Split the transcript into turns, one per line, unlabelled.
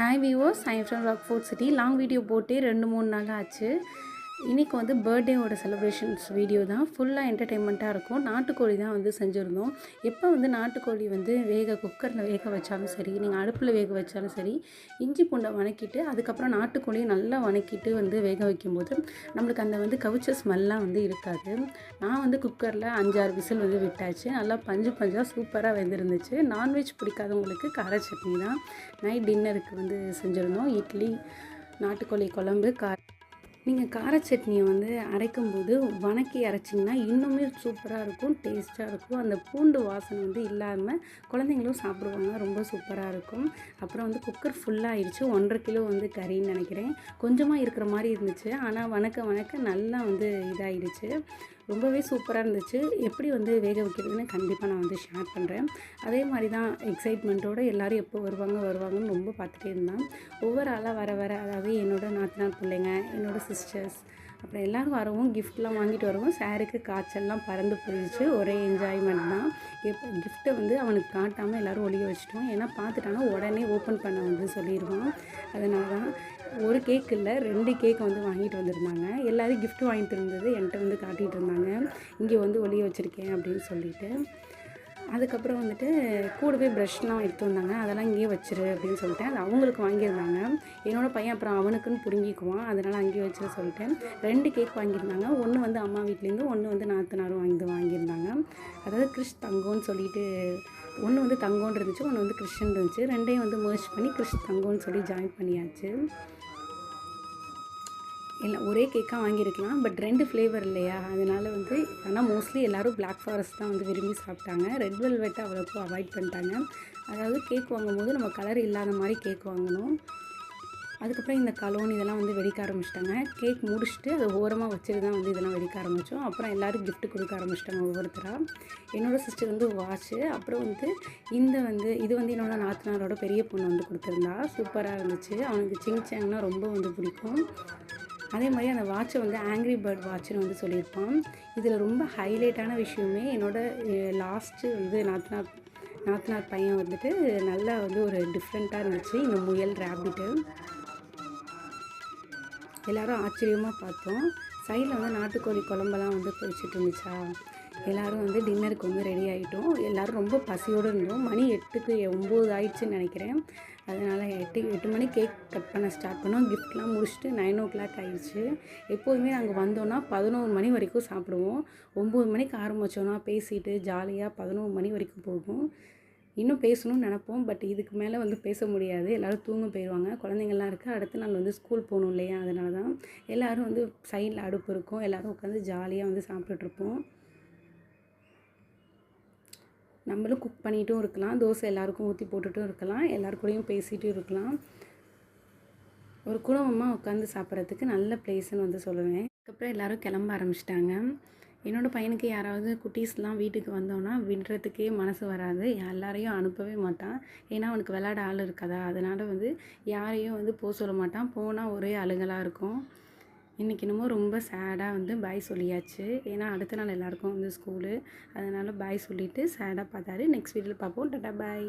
Hi viewers, I am from Rockford city. Long video போட்டு 2-3 நாள் ஆச்சு. இன்றைக்கி வந்து பர்த்டேவோட செலிப்ரேஷன்ஸ் வீடியோ தான். ஃபுல்லாக என்டர்டெயின்மெண்ட்டாக இருக்கும். நாட்டுக்கோழி தான் வந்து செஞ்சுருந்தோம். எப்போ வந்து நாட்டுக்கோழி வந்து குக்கரில் வேக வச்சாலும் சரி, நீங்கள் அடுப்பில் வேக வச்சாலும் சரி, இஞ்சி பூண்டை வணக்கிட்டு அதுக்கப்புறம் நாட்டுக்கோழியை நல்லா வணக்கிட்டு வந்து வேக வைக்கும்போது நம்மளுக்கு அந்த வந்து கவிச்ச ஸ்மெல்லாம் வந்து இருக்காது. நான் வந்து குக்கரில் 5-6 விசில் வந்து விட்டாச்சு. நல்லா பஞ்சாக சூப்பராக வெந்திருந்துச்சு. நான்வெஜ் பிடிக்காதவங்களுக்கு கார சட்னி தான் நைட் டின்னருக்கு வந்து செஞ்சுருந்தோம். இட்லி, நாட்டுக்கோழி குழம்பு, நீங்கள் கார சட்னியை வந்து அரைக்கும்போது வணக்கி அரைச்சிங்கன்னா இன்னுமே சூப்பராக இருக்கும், டேஸ்ட்டாக இருக்கும். அந்த பூண்டு வாசனை வந்து இல்லாமல் குழந்தைங்களும் சாப்பிடுவாங்க, ரொம்ப சூப்பராக இருக்கும். அப்புறம் வந்து குக்கர் ஃபுல்லாகிடுச்சு. 1.5 கிலோ வந்து கறின்னு நினைக்கிறேன். கொஞ்சமாக இருக்கிற மாதிரி இருந்துச்சு, ஆனால் வணக்க நல்லா வந்து இதாகிடுச்சு. ரொம்பவே சூப்பராக இருந்துச்சு. எப்படி வந்து வேக வைக்கிறதுன்னு கண்டிப்பாக நான் வந்து ஷேர் பண்ணுறேன். அதே மாதிரி தான் எக்ஸைட்மெண்ட்டோடு எல்லோரும் எப்போ வருவாங்கன்னு ரொம்ப பார்த்துட்டே இருந்தேன். ஒவ்வொரு ஆளாக வர அதாவது என்னோடய நாத்தனார் பிள்ளைங்க, என்னோடய சிஸ்டர்ஸ், அப்புறம் எல்லோரும் வரவும் கிஃப்ட்லாம் வாங்கிட்டு வரவும் சாருக்கு காய்ச்சல்லாம் பறந்து போயிடுச்சு. ஒரே என்ஜாய்மெண்ட் தான். கிஃப்ட்டை வந்து அவனுக்கு காட்டாமல் எல்லோரும் ஒளிய வச்சிட்டோம். ஏன்னா பார்த்துட்டானா உடனே ஓப்பன் பண்ண வந்து சொல்லிடுவான். அதனால தான் ஒரு கேக் இல்லை, 2 கேக் வந்து வாங்கிட்டு வந்திருந்தாங்க. எல்லோரும் கிஃப்ட் வாங்கிட்டு இருந்தது என்கிட்ட வந்து காட்டிகிட்டு இருந்தாங்க. இங்கே வந்து ஒளிய வச்சுருக்கேன் அப்படின்னு சொல்லிட்டு. அதுக்கப்புறம் வந்துட்டு கூடவே ப்ரஷ்லாம் எடுத்து வந்தாங்க. அதெல்லாம் இங்கேயே வச்சிரு அப்படின்னு சொல்லிட்டேன். அது அவங்களுக்கு வாங்கியிருந்தாங்க. என்னோடய பையன் அப்புறம் அவனுக்குன்னு பிடுங்கிக்குவான், அதனால் அங்கேயே வச்சிட சொல்லிட்டேன். 2 கேக் வாங்கியிருந்தாங்க. ஒன்று வந்து அம்மா வீட்லேருந்து, ஒன்று வந்து நாத்தனாரும் வாங்கியிருந்தாங்க. அதாவது கிறிஷ் தங்கம்னு சொல்லிட்டு, ஒன்று வந்து தங்கம்னு இருந்துச்சு, ஒன்று வந்து கிறிஷ்ன்னு இருந்துச்சு. 2ஐயும் வந்து மர்ஜ் பண்ணி கிறிஷ் தங்கம்னு சொல்லி ஜாயின் பண்ணியாச்சு. இல்லை ஒரே கேக்காக வாங்கியிருக்கலாம், பட் 2 ஃப்ளேவர் இல்லையா, அதனால் வந்து. ஆனால் மோஸ்ட்லி எல்லோரும் பிளாக் ஃபாரஸ்ட் தான் வந்து விரும்பி சாப்பிட்டாங்க. ரெட் வெல்வெட்டை அவ்வளோக்கும் அவாய்ட் பண்ணிட்டாங்க. அதாவது கேக் வாங்கும்போது நம்ம கலர் இல்லாத மாதிரி கேக் வாங்கணும். அதுக்கப்புறம் இந்த கலோன் இதெல்லாம் வந்து வெடிக்க ஆரம்பிச்சிட்டாங்க. கேக் முடிச்சுட்டு அதை ஓரமாக வச்சுட்டு தான் வந்து இதெல்லாம் வெடிக்க ஆரம்பித்தோம். அப்புறம் எல்லோரும் கிஃப்ட்டு கொடுக்க ஆரம்பிச்சிட்டாங்க ஒவ்வொருத்தராக. என்னோடய சிஸ்டர் வந்து வாட்ச்சு, அப்புறம் வந்து இது வந்து என்னோடய நாத்தனாரோட பெரிய பொண்ணு வந்து கொடுத்துருந்தா. சூப்பராக இருந்துச்சு. அவனுக்கு சிங் சாங்னா ரொம்ப வந்து பிடிக்கும். அதே மாதிரி அந்த வாட்சை வந்து ஆங்க்ரி பேர்ட் வாட்சுன்னு வந்து சொல்லியிருப்பான். இதில் ரொம்ப ஹைலைட்டான விஷயமே என்னோடய லாஸ்ட்டு வந்து நாத்தனார் பையன் வந்துட்டு நல்லா வந்து ஒரு டிஃப்ரெண்ட்டாக இருந்துச்சு. இந்த முயல் ரேபிட்டு எல்லோரும் ஆச்சரியமாக பார்த்தோம். சைடில் வந்து நாட்டுக்கோழி குழம்பெல்லாம் வந்து பொரிச்சிட்டு இருந்துச்சா. எல்லோரும் வந்து டின்னருக்கு வந்து ரெடி ஆகிட்டோம். எல்லோரும் ரொம்ப பசியோடு இருந்தோம். மணி 8க்கு 9 ஆயிடுச்சுன்னு நினைக்கிறேன். அதனால் 8 மணி கேக் கட் பண்ண ஸ்டார்ட் பண்ணோம். கிஃப்ட்லாம் முடிச்சுட்டு 9 o'clock ஆயிடுச்சு. எப்போதுமே நாங்கள் வந்தோன்னா 11 மணி வரைக்கும் சாப்பிடுவோம். 9 மணிக்கு ஆரம்பித்தோன்னா பேசிட்டு ஜாலியாக 11 மணி வரைக்கும் போகும். இன்னும் பேசணும்னு நினப்போம், பட் இதுக்கு மேலே வந்து பேச முடியாது. எல்லோரும் தூங்க போயிடுவாங்க. குழந்தைங்கள்லாம் இருக்குது. அடுத்த நாள் வந்து ஸ்கூல் போகணும் இல்லையா, அதனால தான். எல்லோரும் வந்து சைடில் அடுப்பு இருக்கும், எல்லோரும் உட்காந்து ஜாலியாக வந்து சாப்பிட்டுட்ருப்போம். நம்மளும் குக் பண்ணிகிட்டும் இருக்கலாம், தோசை எல்லாருக்கும் ஊற்றி போட்டுட்டும் இருக்கலாம், எல்லாருக்கூடையும் பேசிகிட்டும் இருக்கலாம். ஒரு குடும்பமாக உட்காந்து சாப்பிட்றதுக்கு நல்ல பிளேஸ்ன்னு வந்து சொல்லுவேன். அதுக்கப்புறம் எல்லோரும் கிளம்ப ஆரம்பிச்சிட்டாங்க. என்னோடய பையனுக்கு யாராவது குட்டீஸ்லாம் வீட்டுக்கு வந்தோன்னா விடுறதுக்கே மனசு வராது. எல்லாரையும் அனுப்பவே மாட்டான். ஏன்னா அவனுக்கு விளையாட ஆள் இருக்காதா, அதனால் வந்து யாரையும் வந்து போக சொல்ல மாட்டான். போனால் ஒரே அழுகலாக இருக்கும். இன்றைக்கி என்னமோ ரொம்ப சேடாக வந்து பாய் சொல்லியாச்சு. ஏன்னா அடுத்த நாள் எல்லாேருக்கும் வந்து ஸ்கூலு, அதனால் பாய் சொல்லிவிட்டு சேடாக பார்த்தாரு. நெக்ஸ்ட் வீடியோவில் பார்ப்போம். டாடா பாய்.